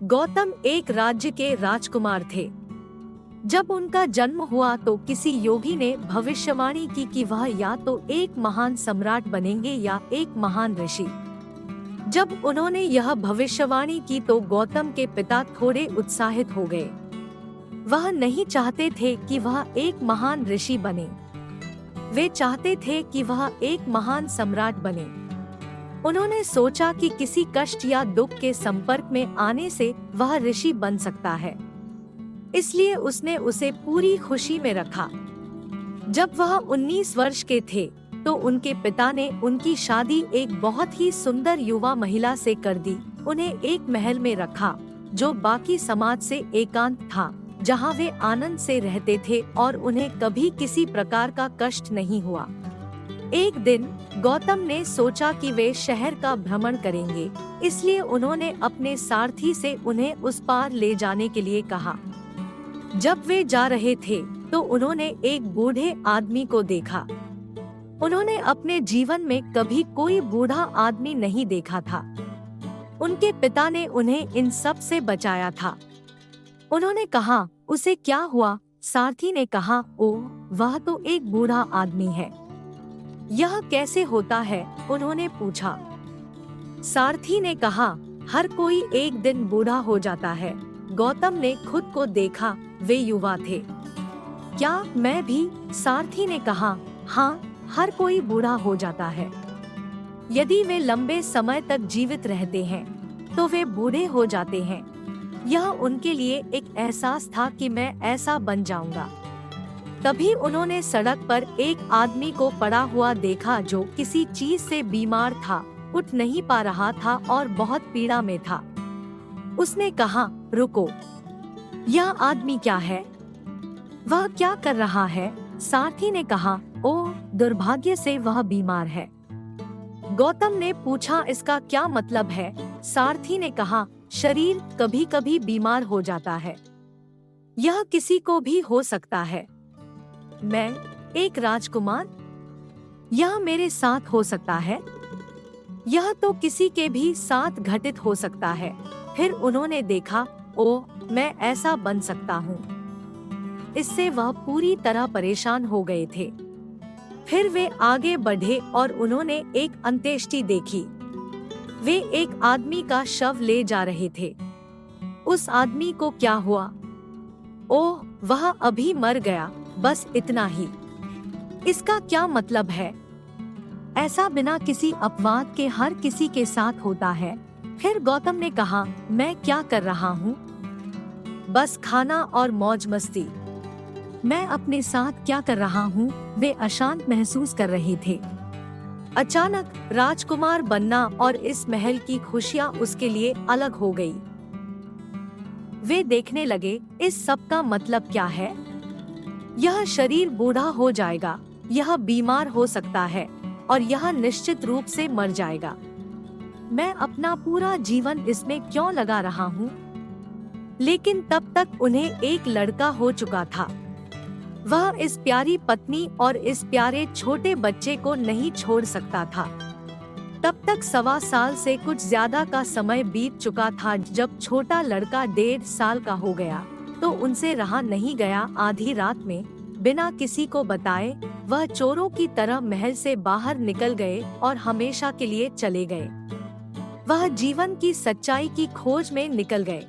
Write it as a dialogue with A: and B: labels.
A: गौतम एक राज्य के राजकुमार थे। जब उनका जन्म हुआ तो किसी योगी ने भविष्यवाणी की कि वह या तो एक महान सम्राट बनेंगे या एक महान ऋषि। जब उन्होंने यह भविष्यवाणी की तो गौतम के पिता थोड़े उत्साहित हो गए। वह नहीं चाहते थे कि वह एक महान ऋषि बने, वे चाहते थे कि वह एक महान सम्राट बने। उन्होंने सोचा कि किसी कष्ट या दुख के संपर्क में आने से वह ऋषि बन सकता है, इसलिए उसने उसे पूरी खुशी में रखा। जब वह 19 वर्ष के थे तो उनके पिता ने उनकी शादी एक बहुत ही सुंदर युवा महिला से कर दी। उन्हें एक महल में रखा जो बाकी समाज से एकांत था, जहां वे आनंद से रहते थे और उन्हें कभी किसी प्रकार का कष्ट नहीं हुआ। एक दिन गौतम ने सोचा कि वे शहर का भ्रमण करेंगे, इसलिए उन्होंने अपने सारथी से उन्हें उस पार ले जाने के लिए कहा। जब वे जा रहे थे तो उन्होंने एक बूढ़े आदमी को देखा। उन्होंने अपने जीवन में कभी कोई बूढ़ा आदमी नहीं देखा था। उनके पिता ने उन्हें इन सब से बचाया था। उन्होंने कहा, उसे क्या हुआ? सारथी ने कहा, ओह, वह तो एक बूढ़ा आदमी है। यह कैसे होता है? उन्होंने पूछा। सारथी ने कहा, हर कोई एक दिन बूढ़ा हो जाता है। गौतम ने खुद को देखा, वे युवा थे। क्या मैं भी? सारथी ने कहा, हाँ, हर कोई बूढ़ा हो जाता है। यदि वे लंबे समय तक जीवित रहते हैं तो वे बूढ़े हो जाते हैं। यह उनके लिए एक एहसास था कि मैं ऐसा बन जाऊंगा। तभी उन्होंने सड़क पर एक आदमी को पड़ा हुआ देखा जो किसी चीज से बीमार था, उठ नहीं पा रहा था और बहुत पीड़ा में था। उसने कहा, रुको, यह आदमी क्या है? वह क्या कर रहा है? सारथी ने कहा, ओह, दुर्भाग्य से वह बीमार है। गौतम ने पूछा, इसका क्या मतलब है? सारथी ने कहा, शरीर कभी कभी बीमार हो जाता है। यह किसी को भी हो सकता है। मैं एक राजकुमार, यह मेरे साथ हो सकता है। यह तो किसी के भी साथ घटित हो सकता है। फिर उन्होंने देखा, ओह, मैं ऐसा बन सकता हूँ। इससे वह पूरी तरह परेशान हो गए थे। फिर वे आगे बढ़े और उन्होंने एक अंत्येष्टि देखी। वे एक आदमी का शव ले जा रहे थे। उस आदमी को क्या हुआ? ओह, वह अभी मर गया, बस इतना ही। इसका क्या मतलब है? ऐसा बिना किसी अपवाद के हर किसी के साथ होता है। फिर गौतम ने कहा, मैं क्या कर रहा हूँ? बस खाना और मौज मस्ती। मैं अपने साथ क्या कर रहा हूँ? वे अशांत महसूस कर रहे थे। अचानक राजकुमार बनना और इस महल की खुशियाँ उसके लिए अलग हो गई। वे देखने लगे, इस सब का मतलब क्या है? यह शरीर बूढ़ा हो जाएगा, यह बीमार हो सकता है और यह निश्चित रूप से मर जाएगा। मैं अपना पूरा जीवन इसमें क्यों लगा रहा हूँ? लेकिन तब तक उन्हें एक लड़का हो चुका था। वह इस प्यारी पत्नी और इस प्यारे छोटे बच्चे को नहीं छोड़ सकता था। तब तक 1.25 साल से कुछ ज्यादा का समय बीत चुका था। जब छोटा लड़का 1.5 साल का हो गया तो उनसे रहा नहीं गया। आधी रात में बिना किसी को बताए वह चोरों की तरह महल से बाहर निकल गए और हमेशा के लिए चले गए। वह जीवन की सच्चाई की खोज में निकल गए।